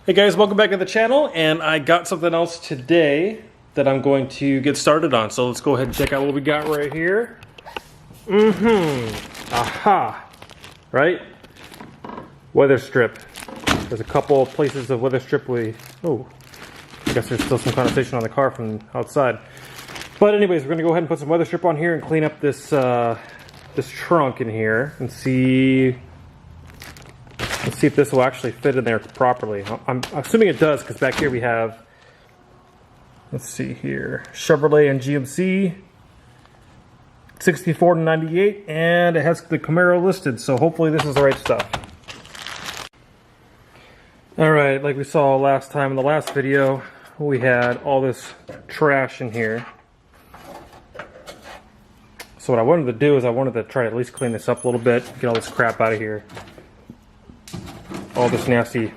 Hey guys, welcome back to the channel, and I got something else today that I'm going to get started on. So let's go ahead and check out what we got right here. Aha! Right? Weather strip. There's a couple places of weather strip I guess there's still some condensation on the car from outside. But anyways, we're gonna go ahead and put some weather strip on here and clean up this this trunk in here and see. Let's see if this will actually fit in there properly. I'm assuming it does, because back here we have, let's see here, Chevrolet and GMC, 64 to 98, and it has the Camaro listed, so hopefully this is the right stuff. Alright, like we saw last time in the last video, we had all this trash in here. So what I wanted to do is I wanted to try to at least clean this up a little bit, get all this crap out of here. All this nasty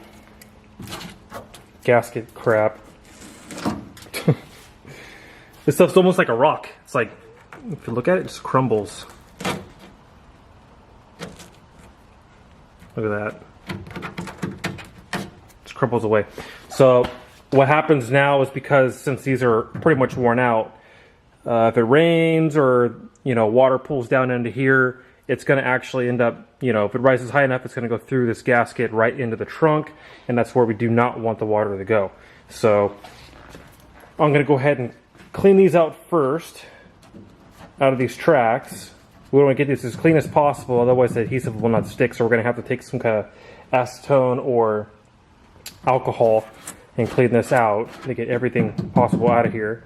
gasket crap. This stuff's almost like a rock. It's like, if you look at it, it just crumbles. Look at that. Just crumbles away. So what happens now is, because since these are pretty much worn out, if it rains or water pools down into here, it's going to actually end up, if it rises high enough, it's going to go through this gasket right into the trunk, and that's where we do not want the water to go. So I'm going to go ahead and clean these out first, out of these tracks. We want to get this as clean as possible, otherwise the adhesive will not stick, so we're going to have to take some kind of acetone or alcohol and clean this out to get everything possible out of here.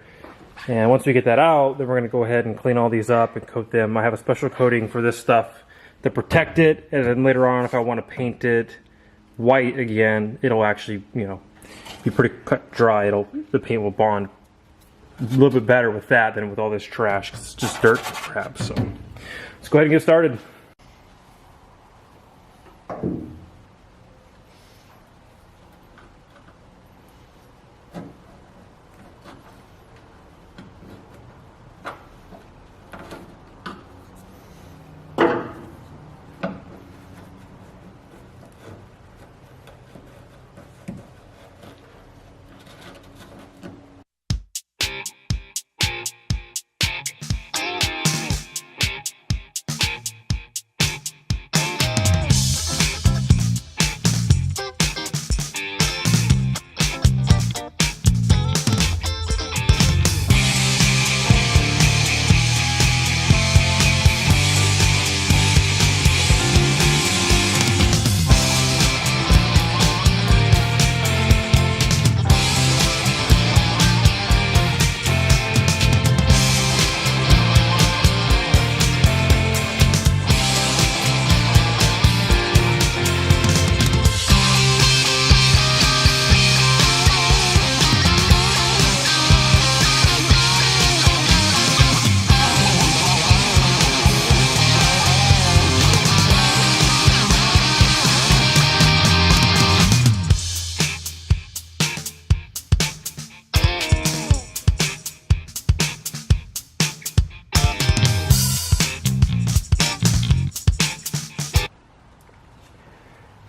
And once we get that out, then we're going to go ahead and clean all these up and coat them. I have a special coating for this stuff to protect it, and then later on, if I want to paint it white again, it'll actually, be pretty cut dry. The paint will bond a little bit better with that than with all this trash, because it's just dirt and crap. So let's go ahead and get started.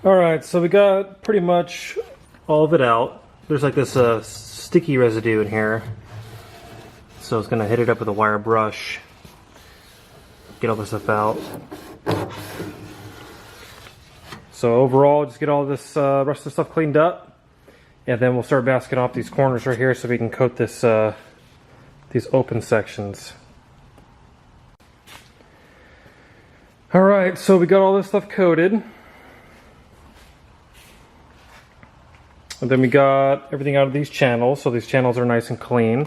Alright, so we got pretty much all of it out. There's like this sticky residue in here. So it's going to hit it up with a wire brush. Get all this stuff out. So overall, just get all this rest of the stuff cleaned up. And then we'll start masking off these corners right here so we can coat this these open sections. Alright, so we got all this stuff coated. And then we got everything out of these channels, so these channels are nice and clean.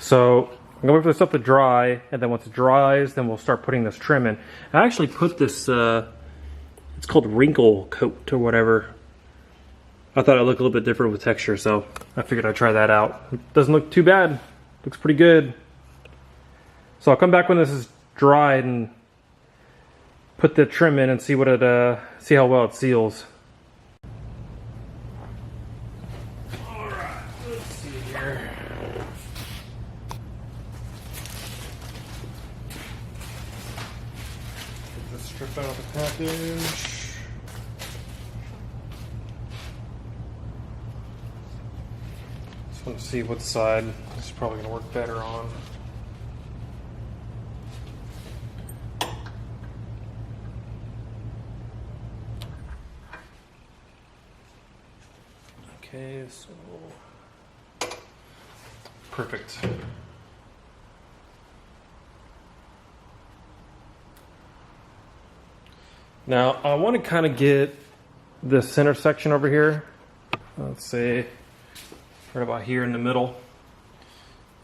So I'm gonna wait for this stuff to dry, and then once it dries, then we'll start putting this trim in. I actually put this, it's called wrinkle coat or whatever. I thought it looked a little bit different with texture, so I figured I'd try that out. It doesn't look too bad, looks pretty good. So I'll come back when this is dried and put the trim in and see what it, see how well it seals. Strip out the package. Let's see what side this is probably going to work better on. Okay, so perfect. Now I want to kind of get this center section over here. Let's say right about here in the middle.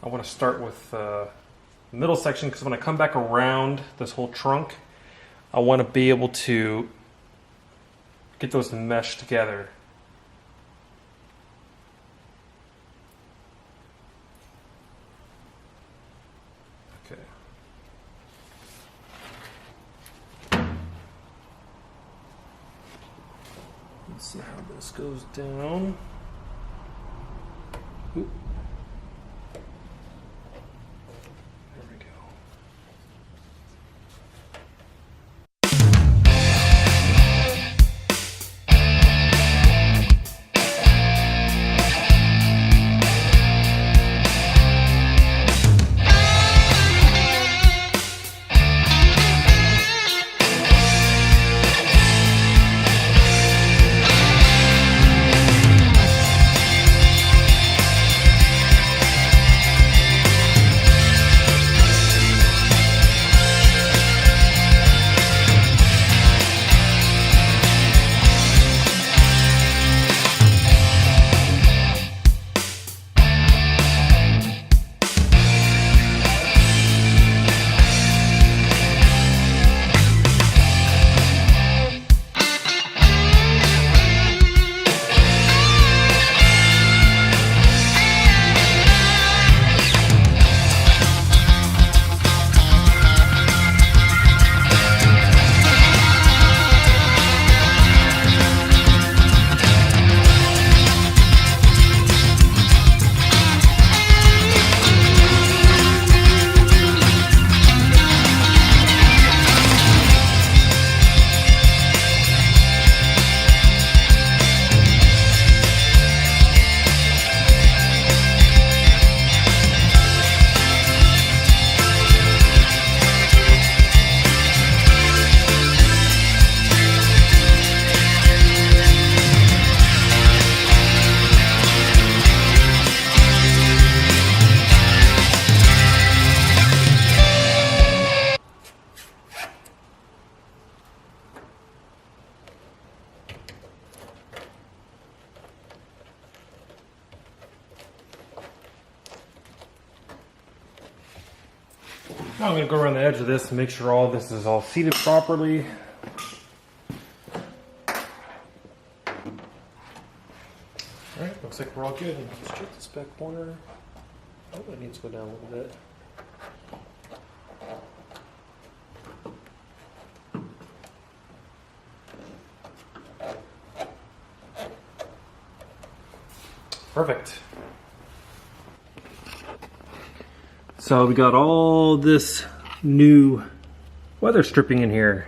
I want to start with the middle section because when I come back around this whole trunk, I want to be able to get those to mesh together. Okay. Let's see how this goes down. Oop. There we go. Now I'm going to go around the edge of this and make sure all this is all seated properly. Alright, looks like we're all good. Let's check this back corner. Oh, it needs to go down a little bit. Perfect. So we got all this new weather stripping in here.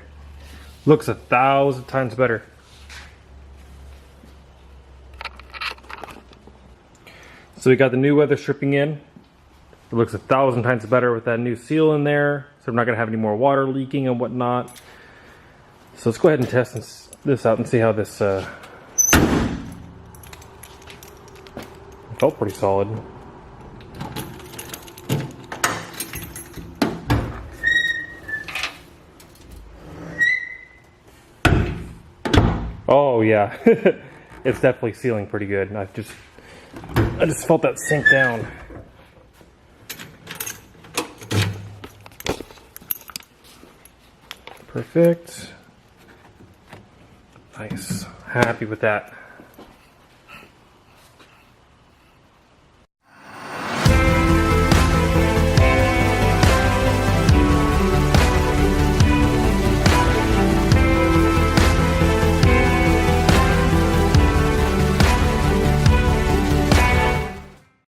Looks 1,000 times better. So we got the new weather stripping in. It looks 1,000 times better with that new seal in there. So we're not gonna have any more water leaking and whatnot. So let's go ahead and test this out and see how this felt pretty solid. Oh yeah, it's definitely sealing pretty good. I just felt that sink down. Perfect. Nice. Happy with that.